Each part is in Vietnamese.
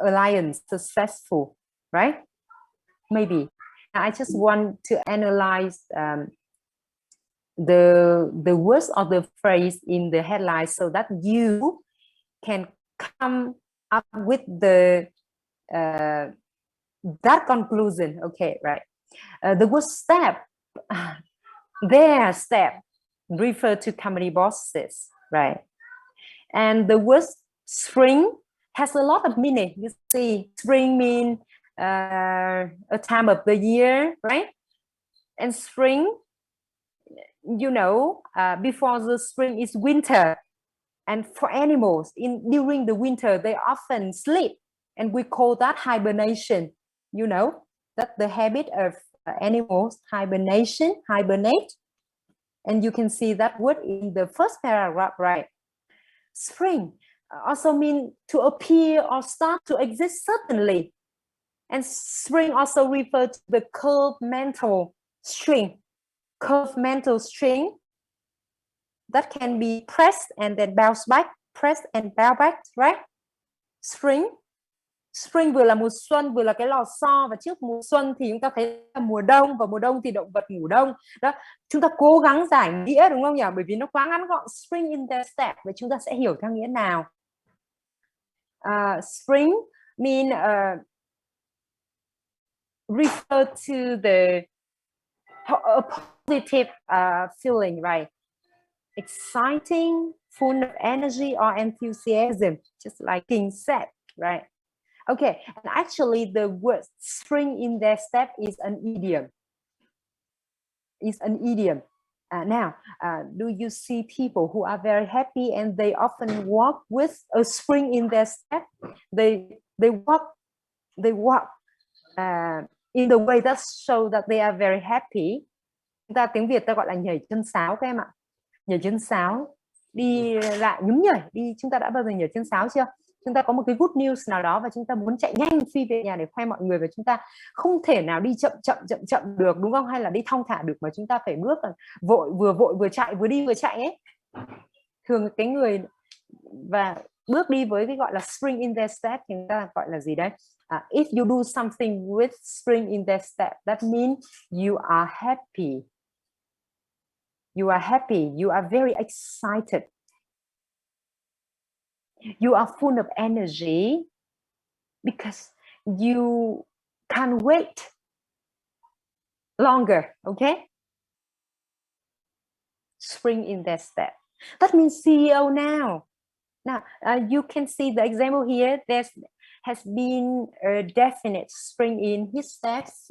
alliance successful, right? Maybe. I just want to analyze the words of the phrase in the headline so that you can come up with the that conclusion. Okay, right. The word step, their step refer to company bosses, right? And the word spring has a lot of meaning. You see, spring means a time of the year, right? And spring, you know, before the spring is winter. And for animals, during the winter, they often sleep. And we call that hibernation. You know, that's the habit of animals, hibernate. And you can see that word in the first paragraph, right? Spring also means to appear or start to exist suddenly. And spring also refers to the curved mental string that can be pressed and then bounce back, pressed and bounce back, right? Spring vừa là mùa xuân, vừa là cái lò xo, và trước mùa xuân thì chúng ta thấy là mùa đông, và mùa đông thì động vật ngủ đông. Đó, chúng ta cố gắng giải nghĩa đúng không nhỉ? Bởi vì nó quá ngắn gọn, spring in their step, và chúng ta sẽ hiểu theo nghĩa nào. Spring mean refer to the positive feeling, right? Exciting, full of energy or enthusiasm, just like King said, right? Okay, and actually the word spring in their step is an idiom. Now, do you see people who are very happy and they often walk with a spring in their step? They walk in the way that show that they are very happy. Chúng ta tiếng Việt ta gọi là nhảy chân sáo các em ạ. Nhảy chân sáo, đi lại nhún nhảy đi. Chúng ta đã bao giờ nhảy chân sáo chưa? Chúng ta có một cái good news nào đó và chúng ta muốn chạy nhanh phi về nhà để khoe mọi người, và chúng ta không thể nào đi chậm được, đúng không? Hay là đi thong thả được, mà chúng ta phải bước vội vừa chạy, vừa đi vừa chạy ấy. Thường cái người và bước đi với cái gọi là spring in their step thì chúng ta gọi là gì đấy? If you do something with spring in their step, that means you are happy. You are happy. You are very excited. You are full of energy because you can't wait longer, okay? Spring in their step. That means CEO now. Now, you can see the example here. There has been a definite spring in his steps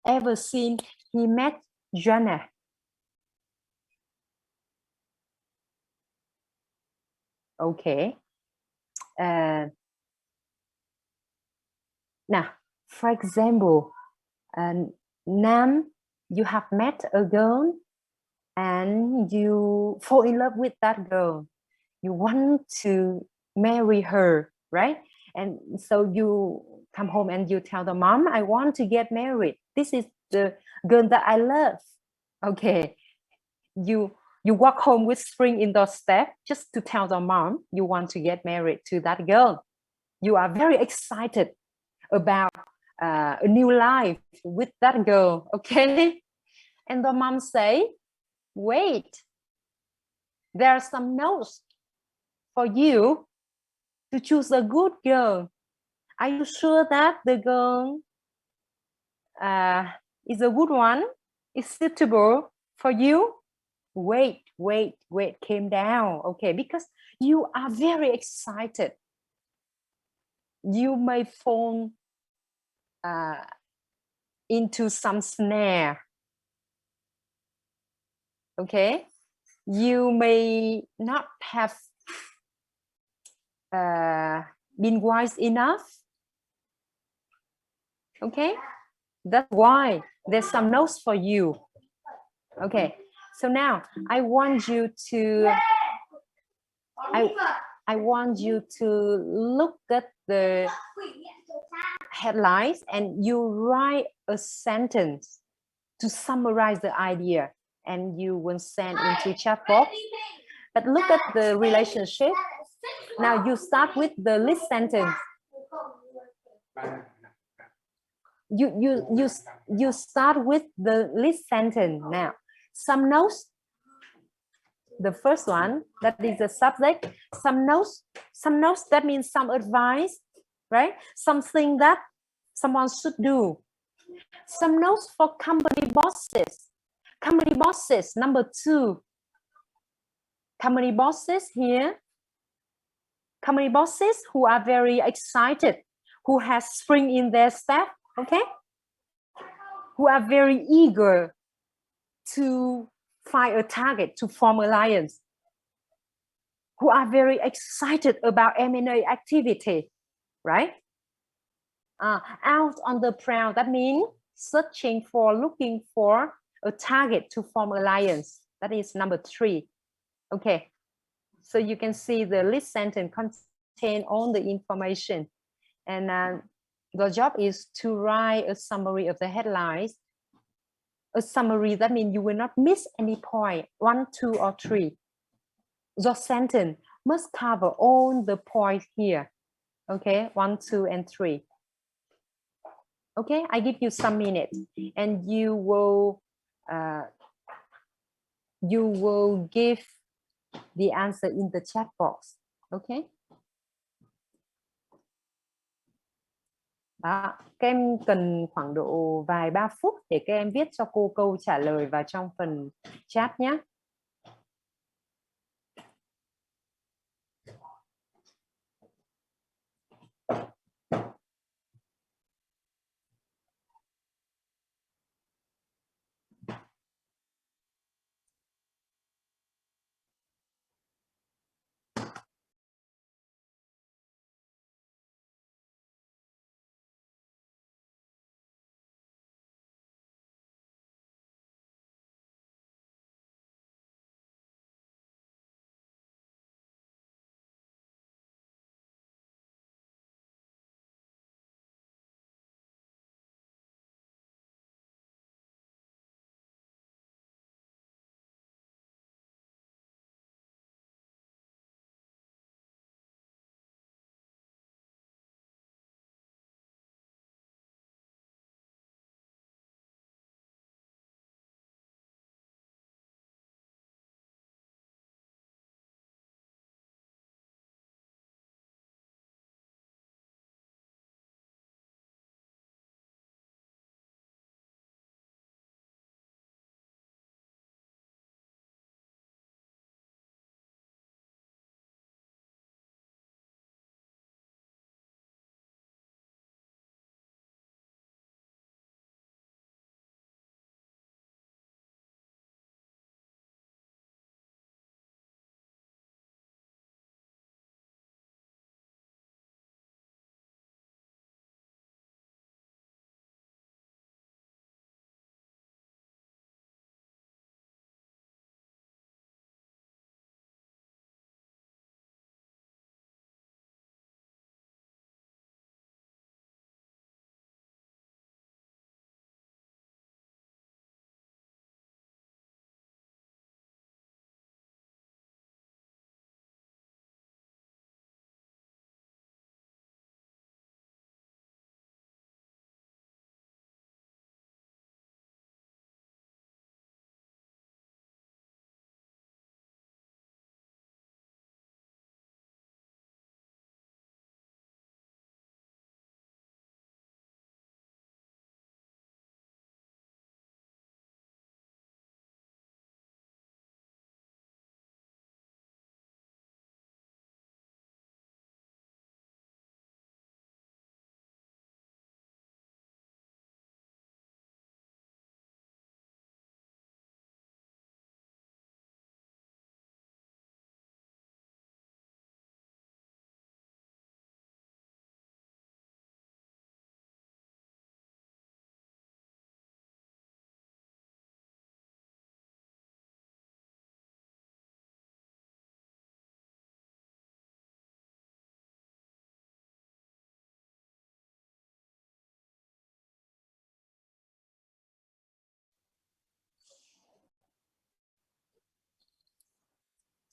ever since he met Jana. Okay. Now, for example, Nam, you have met a girl and you fall in love with that girl. You want to marry her, right? And so you come home and you tell the mom, I want to get married. This is the girl that I love. Okay. You walk home with spring in the step just to tell the mom you want to get married to that girl. You are very excited about a new life with that girl, okay? And the mom say, wait, there are some notes for you to choose a good girl. Are you sure that the girl is a good one, is suitable for you? Wait, calm down, okay? Because you are very excited. You may fall into some snare, okay? You may not have been wise enough, okay? That's why there's some notes for you. Okay, so now I want you to look at the headlines and you write a sentence to summarize the idea, and you will send into chat box. But look at the relationship Now you start with the list sentence. You start with the list sentence now. Some notes. The first one, that is the subject. Some notes. That means some advice, right? Something that someone should do. Some notes for company bosses. Company bosses, number 2. Company bosses here. Company bosses who are very excited, who has spring in their step, okay? Who are very eager to find a target, to form alliance. Who are very excited about M&A activity, right? Out on the prowl, that means searching for, looking for a target to form alliance. That is number 3. Okay, so you can see the list sentence contain all the information, and the job is to write a summary of the headlines. A summary, that means you will not miss any point, 1, 2, or 3. Your sentence must cover all the points here. Okay, 1, 2, and 3. Okay, I give you some minutes, and you will give the answer in the chat box. Okay. Đó, các em cần khoảng độ vài 3 phút để các em viết cho cô câu trả lời vào trong phần chat nhé.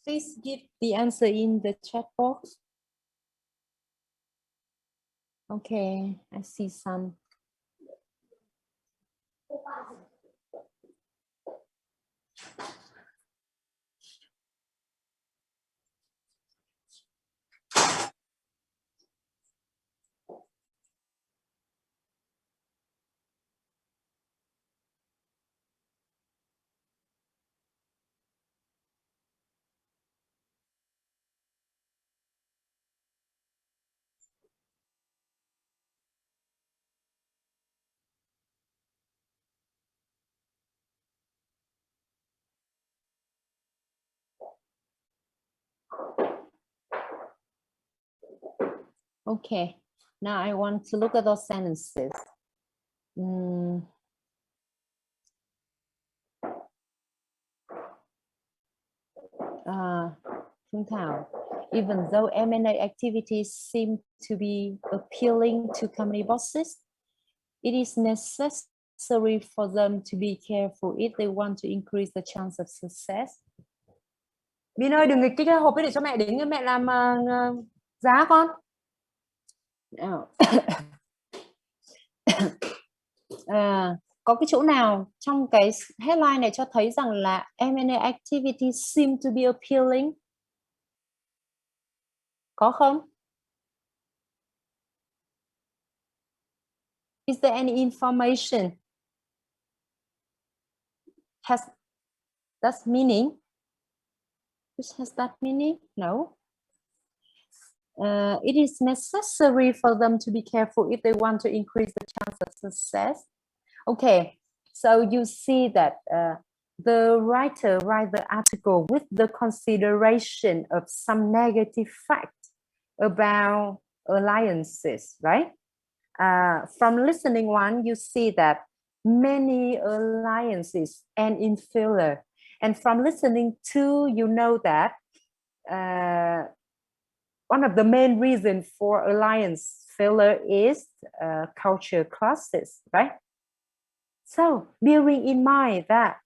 please give the answer in the chat box. Okay, I see some. Okay, now I want to look at those sentences. Phương Thảo, even though M&A activities seem to be appealing to company bosses, it is necessary for them to be careful if they want to increase the chance of success. Bin ơi, đừng nghịch cái hộp ấy để cho mẹ đến, mẹ làm giá con. Có cái chỗ nào trong cái headline này cho thấy rằng là M&A activity seem to be appealing? Có không? Is there any information? Has that meaning? Which has that meaning? No. It is necessary for them to be careful if they want to increase the chance of success. Okay, so you see that the writer write the article with the consideration of some negative fact about alliances, right? From listening one, you see that many alliances end in failure. And from listening two, you know that one of the main reasons for alliance failure is culture clashes, right? So bearing in mind that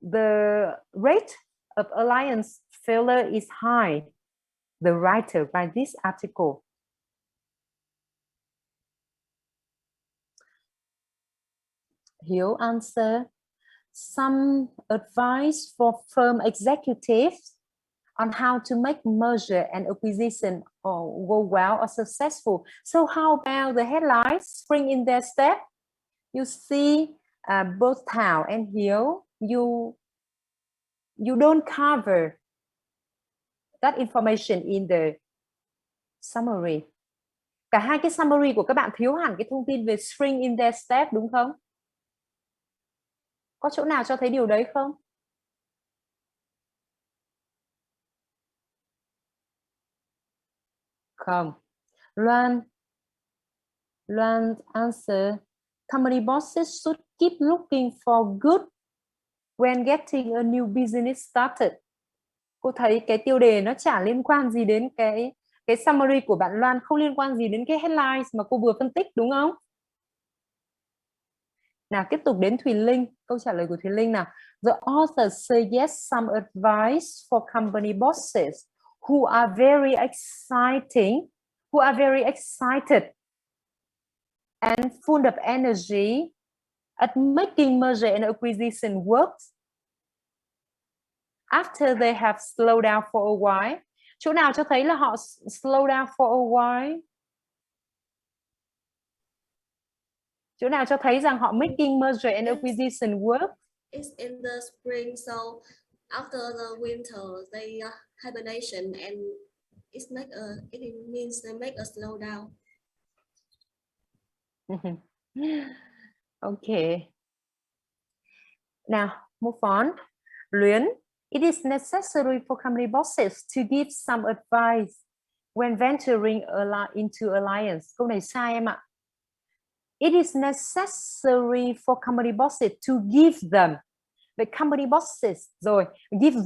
the rate of alliance failure is high, the writer write this article. Hiếu answer, some advice for firm executives on how to make merger and acquisition or go well or successful. So how about the headlines spring in their step? You see both Thảo and Hiếu, you don't cover that information in the summary. Cả hai cái summary của các bạn thiếu hẳn cái thông tin về spring in their step, đúng không? Có chỗ nào cho thấy điều đấy không? Không. Loan answer, company bosses should keep looking for good when getting a new business started. Cô thấy cái tiêu đề nó chả liên quan gì đến cái summary của bạn Loan, không liên quan gì đến cái headlines mà cô vừa phân tích, đúng không? Nào, tiếp tục đến Thùy Linh, câu trả lời của Thùy Linh nào. The author suggests some advice for company bosses who are very excited and full of energy at making merger and acquisition works after they have slowed down for a while. Chỗ nào cho thấy là họ slow down for a while? Chỗ nào cho thấy rằng họ making merger and acquisition work? It's in the spring, so after the winter, they hibernation and it means they make a slow down. Okay. Now, move on. Luyến, it is necessary for company bosses to give some advice when venturing into alliance. Câu này sai em ạ. It is necessary for company bosses to give them. Vậy company bosses rồi, give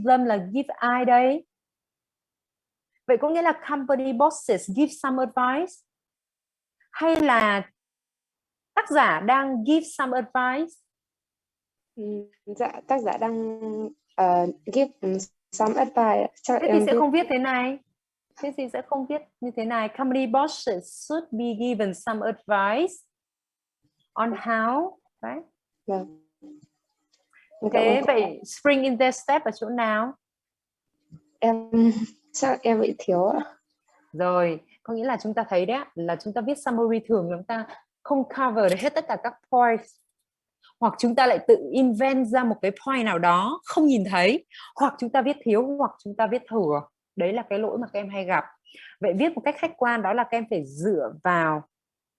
them là give ai đây? Vậy có nghĩa là company bosses give some advice? Hay là tác giả đang give some advice? Dạ, tác giả đang give some advice. Chắc Thế thì em sẽ biết. không viết thế này. Thế thì sẽ không viết như thế này. Company bosses should be given some advice on how, right? Vâng. Cảm Thế ơn cô. vậy spring in their step ở chỗ nào? Em chắc em bị thiếu ạ. Rồi, có nghĩa là chúng ta thấy đấy ạ, là chúng ta viết summary thường chúng ta không cover được hết tất cả các points, hoặc chúng ta lại tự invent ra một cái point nào đó không nhìn thấy, hoặc chúng ta viết thiếu, hoặc chúng ta viết thừa. Đấy là cái lỗi mà các em hay gặp. Vậy viết một cách khách quan đó là các em phải dựa vào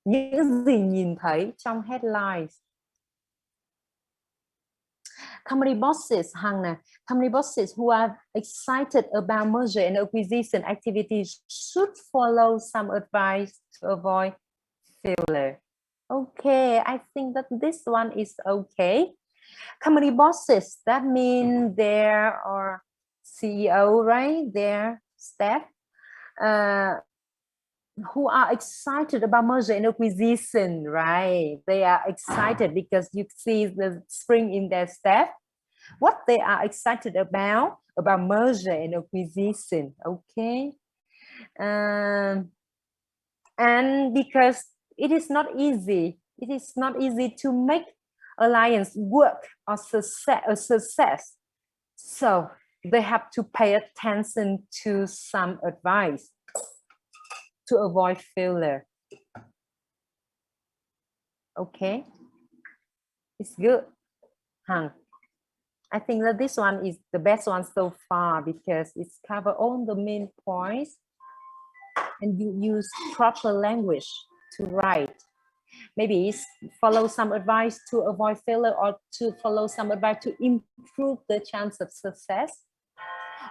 những gì nhìn thấy trong headlines. Company bosses, Hằng nè, company bosses who are excited about merger and acquisition activities should follow some advice to avoid failure. Okay, I think that this one is okay. Company bosses, that means there are CEO, right? Their staff who are excited about merger and acquisition, right? They are excited because you see the spring in their step. What they are excited about merger and acquisition, okay? And because it is not easy to make alliance work or success. So they have to pay attention to some advice to avoid failure. Okay, it's good. Hằng, I think that this one is the best one so far because it's cover all the main points and you use proper language to write. Maybe follow some advice to avoid failure, or to follow some advice to improve the chance of success,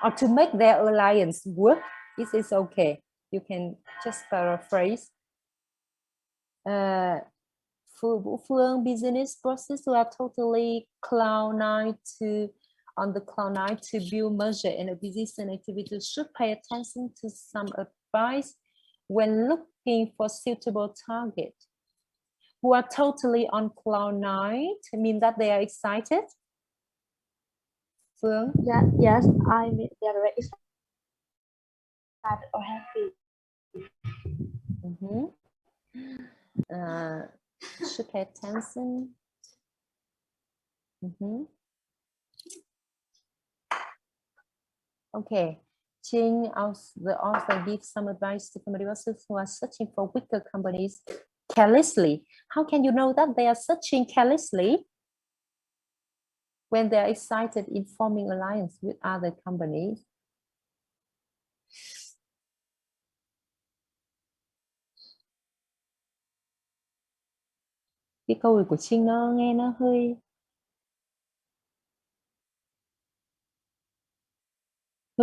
or to make their alliance work. This is okay. You can just paraphrase. Vũ Phương, business process who are totally on the cloud nine to build merger and acquisition activities should pay attention to some advice when looking for suitable target. Who are totally on cloud nine mean that they are excited. Phương? Yes, I mean they are very excited or happy. Should pay attention. Okay. Jing, the author gives some advice to company bosses who are searching for weaker companies carelessly. How can you know that they are searching carelessly when they are excited in forming alliance with other companies? Cái câu này của Trinh nó nghe nó hơi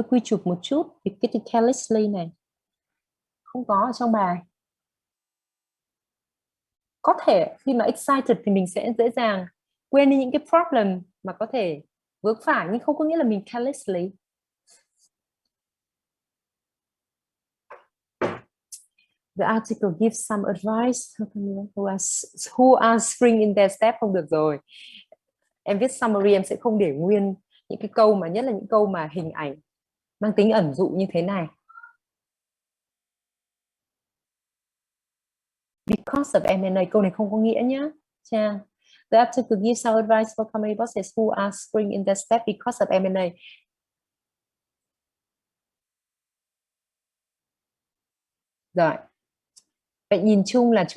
quy chụp một chút, vì cái từ carelessly này không có ở trong bài. Có thể khi mà excited thì mình sẽ dễ dàng quên đi những cái problem mà có thể vướng phải, nhưng không có nghĩa là mình carelessly. The article gives some advice who are spring in their step. Không được rồi. Em viết summary em sẽ không để nguyên những cái câu mà, nhất là những câu mà hình ảnh mang tính ẩn dụ như thế này. Because of M&A, câu này không có nghĩa nhá. Cha. The article gives some advice for company bosses who are spring in their step because of M&A. Rồi. Vậy nhìn chung là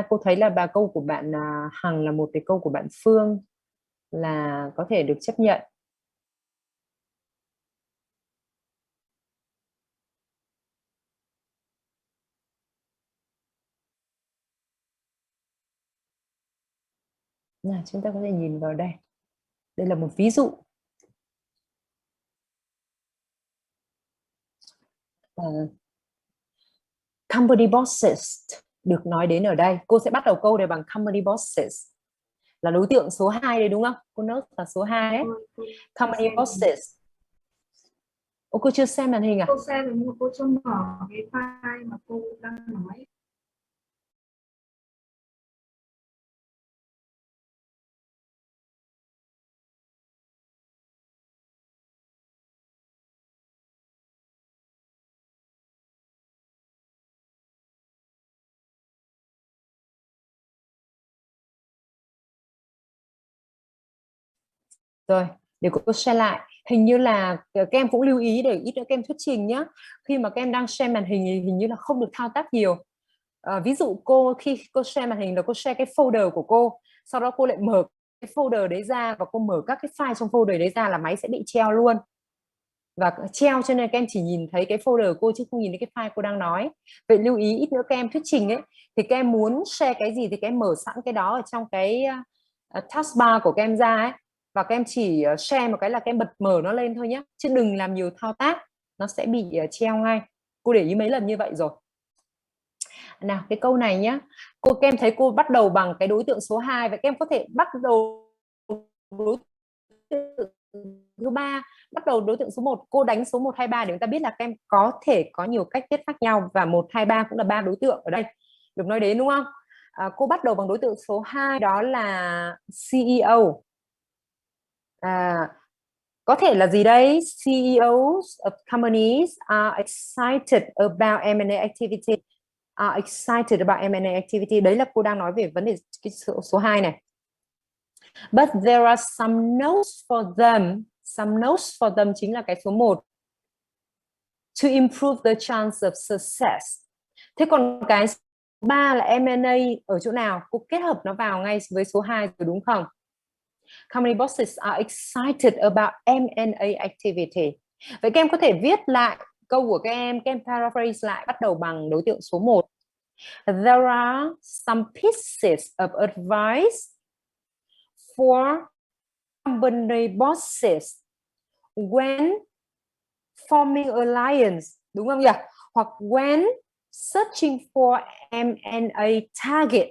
cô thấy là câu của bạn Hằng là một cái câu của bạn Phương là có thể được chấp nhận. Nào, chúng ta có thể nhìn vào đây. Đây là một ví dụ. Company bosses được nói đến ở đây. Cô sẽ bắt đầu câu này bằng company bosses. Là đối tượng số 2 đấy đúng không? Cô note là số 2 đấy. Company bosses. Ô, cô chưa xem màn hình à? Cô xem nhưng mà cô chưa mở cái file mà cô đang nói. Rồi, để cô share lại. Hình như là các em cũng lưu ý để ít nữa các em thuyết trình nhé. Khi mà các em đang share màn hình thì hình như là không được thao tác nhiều. Ví dụ khi cô share màn hình là cô share cái folder của cô, sau đó cô lại mở cái folder đấy ra và cô mở các cái file trong folder đấy ra là máy sẽ bị treo luôn. Và treo cho nên các em chỉ nhìn thấy cái folder của cô chứ không nhìn thấy cái file cô đang nói. Vậy lưu ý ít nữa các em thuyết trình ấy thì các em muốn share cái gì thì các em mở sẵn cái đó ở trong cái taskbar của các em ra ấy, và các em chỉ share một cái là các em bật mở nó lên thôi nhé, chứ đừng làm nhiều thao tác, nó sẽ bị treo ngay. Cô để ý mấy lần như vậy rồi. Nào cái câu này nhé, các em thấy cô bắt đầu bằng cái đối tượng số 2, vậy các em có thể bắt đầu đối tượng thứ ba, bắt đầu đối tượng số 1, cô đánh số 1, 2, 3 để chúng ta biết là các em có thể có nhiều cách viết khác nhau, và 1, 2, 3 cũng là 3 đối tượng ở đây được nói đến, đúng không? Cô bắt đầu bằng đối tượng số 2, đó là CEO. Có thể là gì đây? CEOs of companies are excited about M&A activity. Are excited about M&A activity. Đấy là cô đang nói về vấn đề cái số 2 này. But there are some notes for them. Some notes for them chính là cái số 1. To improve the chance of success. Thế còn cái số 3 là M&A ở chỗ nào? Cô kết hợp nó vào ngay với số 2 rồi đúng không? Company bosses are excited about M&A activity. Vậy các em có thể viết lại câu của các em paraphrase lại bắt đầu bằng đối tượng số 1. There are some pieces of advice for company bosses when forming alliance, đúng không nhỉ? Hoặc when searching for M&A target.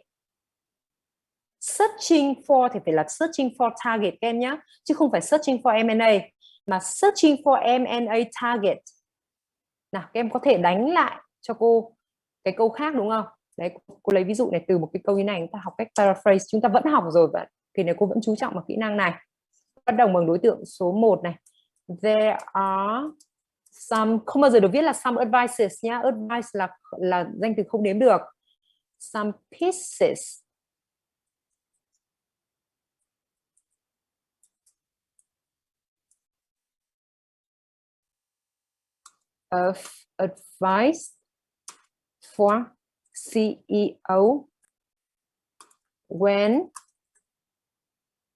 Searching for thì phải là searching for target các em nhé, chứ không phải searching for M&A, mà searching for M&A target. Nào các em có thể đánh lại cho cô cái câu khác đúng không? Đấy, cô lấy ví dụ này, từ một cái câu như này chúng ta học cách paraphrase, chúng ta vẫn học rồi, và kỳ này cô vẫn chú trọng vào kỹ năng này. Bắt đầu bằng đối tượng số 1 này. There are some, không bao giờ được viết là some advices nhá, advice là danh từ không đếm được. Some pieces of advice for CEO when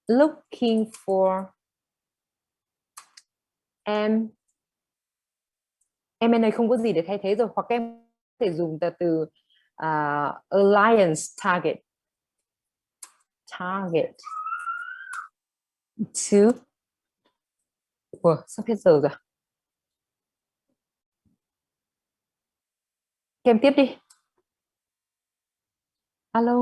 looking for M&A không có gì để thay thế rồi, hoặc em có thể dùng từ alliance target to sắp hết giờ rồi. Em tiếp đi. Alo.